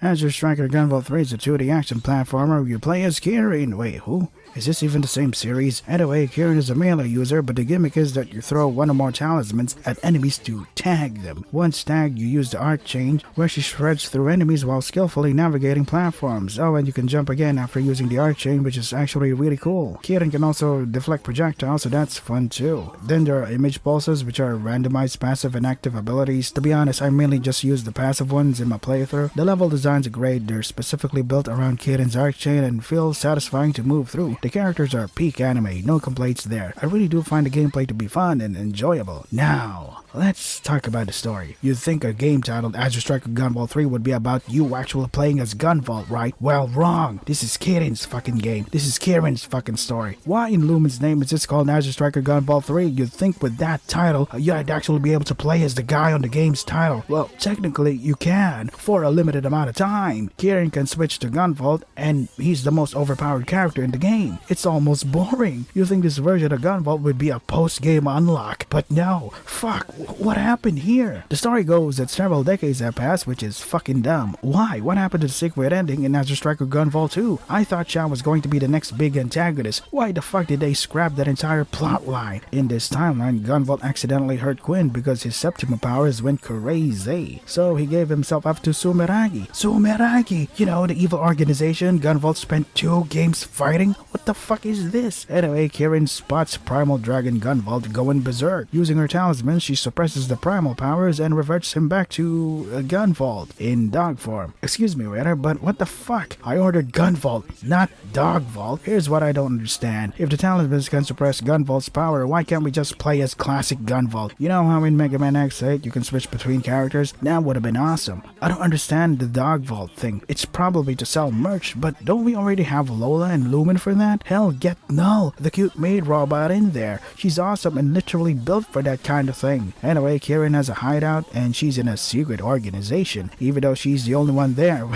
Azure Striker Gunvolt 3 is a 2D action platformer where you play as Kirin. Wait, who? Is this even the same series? Anyway, Kirin is a melee user, but the gimmick is that you throw one or more talismans at enemies to tag them. Once tagged, you use the arc change, where she shreds through enemies while skillfully navigating platforms. Oh, and you can jump again after using the arc chain, which is actually really cool. Kirin can also deflect projectiles, so that's fun too. Then there are image pulses, which are randomized passive and active abilities. To be honest, I mainly just use the passive ones in my playthrough. The level designs are great. They're specifically built around Kirin's arc chain and feel satisfying to move through. The characters are peak anime, no complaints there. I really do find the gameplay to be fun and enjoyable. Now, let's talk about the story. You'd think a game titled Azure Striker Gunvolt 3 would be about you actually playing as Gunvolt, right? Well, wrong. This is Kirin's fucking game. This is Kirin's fucking story. Why in Lumen's name is this called Azure Striker Gunvolt 3? You'd think with that title, you'd actually be able to play as the guy on the game's title. Well, technically, you can, for a limited amount of time. Kirin can switch to Gunvolt, and he's the most overpowered character in the game. It's almost boring. You think this version of Gunvolt would be a post-game unlock, but no. Fuck, what happened here? The story goes that several decades have passed, which is fucking dumb. Why? What happened to the secret ending in Azure Striker Gunvolt 2? I thought Chao was going to be the next big antagonist. Why the fuck did they scrap that entire plot line? In this timeline, Gunvolt accidentally hurt Quinn because his Septima powers went crazy. So he gave himself up to Sumeragi. Sumeragi! You know, the evil organization Gunvolt spent 2 games fighting? What the fuck is this? Anyway, Kirin spots Primal Dragon Gunvolt going berserk. Using her talisman, she suppresses the primal powers and reverts him back to Gunvolt in dog form. Excuse me, Raider, but what the fuck? I ordered Gunvolt, not Dogvolt. Here's what I don't understand. If the talismans can suppress Gunvolt's power, why can't we just play as classic Gunvolt? You know how in Mega Man X8 you can switch between characters? That would have been awesome. I don't understand the Dogvolt thing. It's probably to sell merch, but don't we already have Lola and Lumen for that? Hell, get Null, the cute maid robot, in there. She's awesome and literally built for that kind of thing. Anyway, Kirin has a hideout and she's in a secret organization, even though she's the only one there.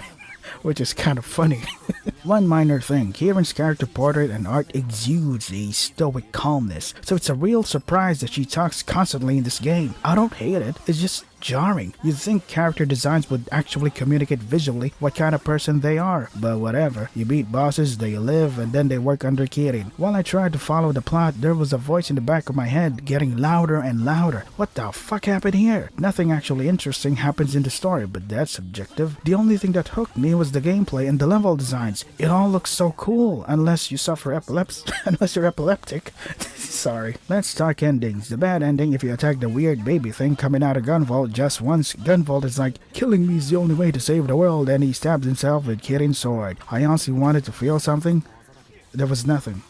Which is kind of funny. One minor thing, Kirin's character portrait and art exudes a stoic calmness, so it's a real surprise that she talks constantly in this game. I don't hate it, it's just jarring. You'd think character designs would actually communicate visually what kind of person they are, but whatever. You beat bosses, they live, and then they work under Kirin. While I tried to follow the plot, there was a voice in the back of my head getting louder and louder. What the fuck happened here? Nothing actually interesting happens in the story, but that's subjective. The only thing that hooked me was the gameplay and the level designs. It all looks so cool, unless you suffer epilepsy, unless you're epileptic. Sorry. Let's talk endings. The bad ending, if you attack the weird baby thing coming out of Gunvolt just once, Gunvolt is like, killing me is the only way to save the world, and he stabs himself with Kirin's sword. I honestly wanted to feel something. There was nothing.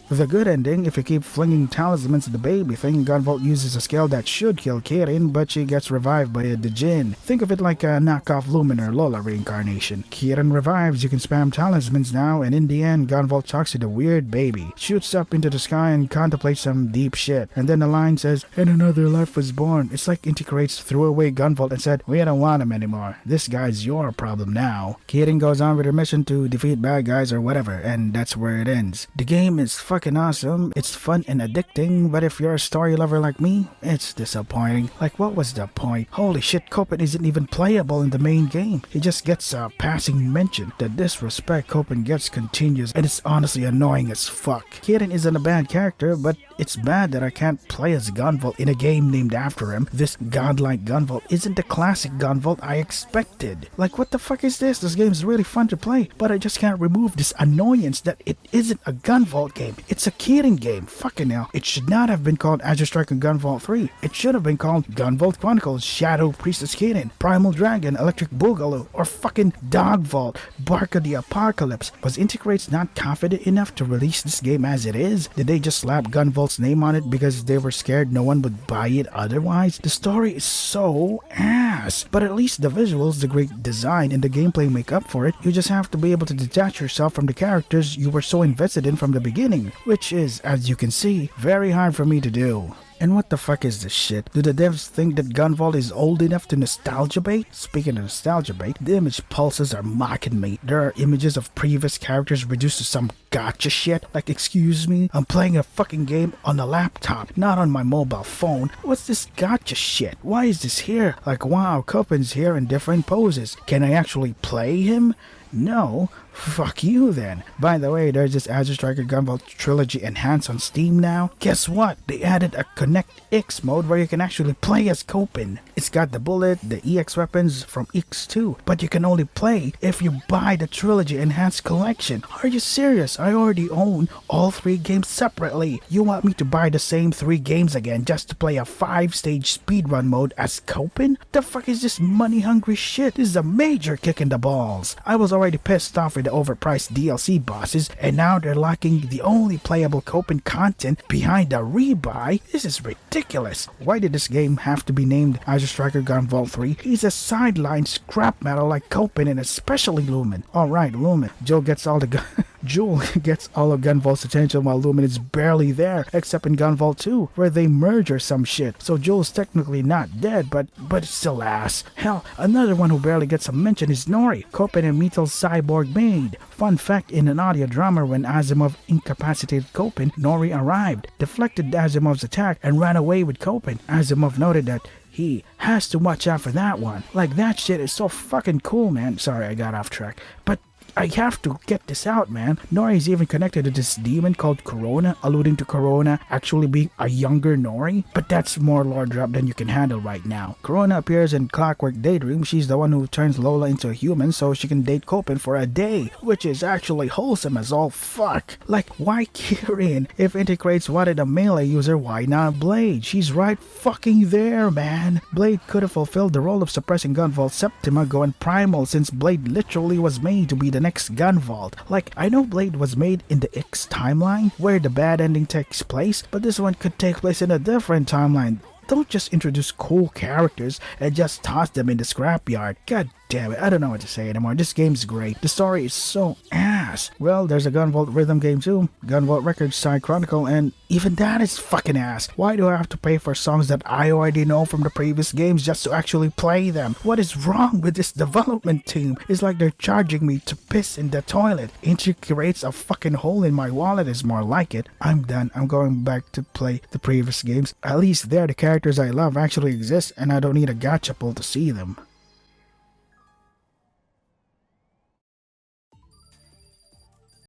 The good ending, if you keep flinging talismans at the baby thing, Gunvolt uses a skill that should kill Kirin, but she gets revived by a Djinn. Think of it like a knockoff Lumen or Lola reincarnation. Kirin revives, you can spam talismans now, and in the end, Gunvolt talks to the weird baby, shoots up into the sky and contemplates some deep shit, and then the line says, and another life was born. It's like Integrates threw away Gunvolt and said, we don't want him anymore. This guy's your problem now. Kirin goes on with her mission to defeat bad guys or whatever, and that's where it ends. The game is fucking awesome, it's fun and addicting, but if you're a story lover like me, it's disappointing. Like, what was the point? Holy shit, Copen isn't even playable in the main game. He just gets a passing mention. The disrespect Copen gets continues, and it's honestly annoying as fuck. Kirin isn't a bad character, but it's bad that I can't play as Gunvolt in a game named after him. This godlike Gunvolt isn't the classic Gunvolt I expected. Like, what the fuck is this? This game's really fun to play, but I just can't remove this annoyance that it isn't a Gunvolt game. It's a Kirin game. Fucking hell. It should not have been called Azure Striker Gunvolt 3. It should have been called Gunvolt Chronicles Shadow Priestess Kirin, Primal Dragon, Electric Boogaloo, or fucking Dogvolt, Bark of the Apocalypse. Was Integrates not confident enough to release this game as it is? Did they just slap Gunvolt's name on it because they were scared no one would buy it otherwise? The story is so ass, but at least the visuals, the great design, and the gameplay make up for it. You just have to be able to detach yourself from the characters you were so invested in from the beginning, which is, as you can see, very hard for me to do. And what the fuck is this shit? Do the devs think that Gunvolt is old enough to nostalgia bait? Speaking of nostalgia bait, the image pulses are mocking me. There are images of previous characters reduced to some gotcha shit. Like, excuse me, I'm playing a fucking game on a laptop, not on my mobile phone. What's this gotcha shit? Why is this here? Like, wow, Copen's here in different poses. Can I actually play him? No? Fuck you then. By the way, there's this Azure Striker Gunvolt Trilogy Enhanced on Steam now. Guess what? They added a Connect X mode where you can actually play as Copen. It's got the bullet, the EX weapons from X2, but you can only play if you buy the Trilogy Enhanced Collection. Are you serious? I already own all 3 games separately. You want me to buy the same 3 games again just to play a 5-stage speedrun mode as Copen? The fuck is this money-hungry shit? This is a major kick in the balls. I was already pissed off with the overpriced DLC bosses, and now they're locking the only playable Copen content behind a rebuy. This is ridiculous. Why did this game have to be named Azure Striker Gunvolt 3? He's a sideline scrap metal like Copen and especially Lumen. Alright, Lumen. Joel gets all of Gunvolt's attention while Lumen is barely there, except in Gunvolt 2, where they merge or some shit. So Joel's technically not dead, but it's still ass. Hell, another one who barely gets a mention is Nori, Copen and Metal's cyborg maid. Fun fact, in an audio drama when Asimov incapacitated Copen, Nori arrived, deflected Asimov's attack, and ran away with Copen. Asimov noted that he has to watch out for that one. Like, that shit is so fucking cool, man. Sorry, I got off track. But I have to get this out, man. Nori is even connected to this demon called Corona, alluding to Corona actually being a younger Nori. But that's more lore drop than you can handle right now. Corona appears in Clockwork Daydream. She's the one who turns Lola into a human so she can date Copen for a day, which is actually wholesome as all fuck. Like, why Kirin? If Integrates wanted a melee user, why not Blade? She's right fucking there, man. Blade could have fulfilled the role of suppressing Gunvolt Septima going primal, since Blade literally was made to be the next Gunvolt. Like, I know Blade was made in the X timeline where the bad ending takes place, but this one could take place in a different timeline. Don't just introduce cool characters and just toss them in the scrapyard. God damn it, I don't know what to say anymore. This game's great. The story is so ass. Well, there's a Gunvolt rhythm game too. Gunvolt Records Side Chronicle, and even that is fucking ass. Why do I have to pay for songs that I already know from the previous games just to actually play them? What is wrong with this development team? It's like they're charging me to piss in the toilet. Integrates a fucking hole in my wallet is more like it. I'm done. I'm going back to play the previous games. At least there the characters I love actually exist and I don't need a gacha pull to see them.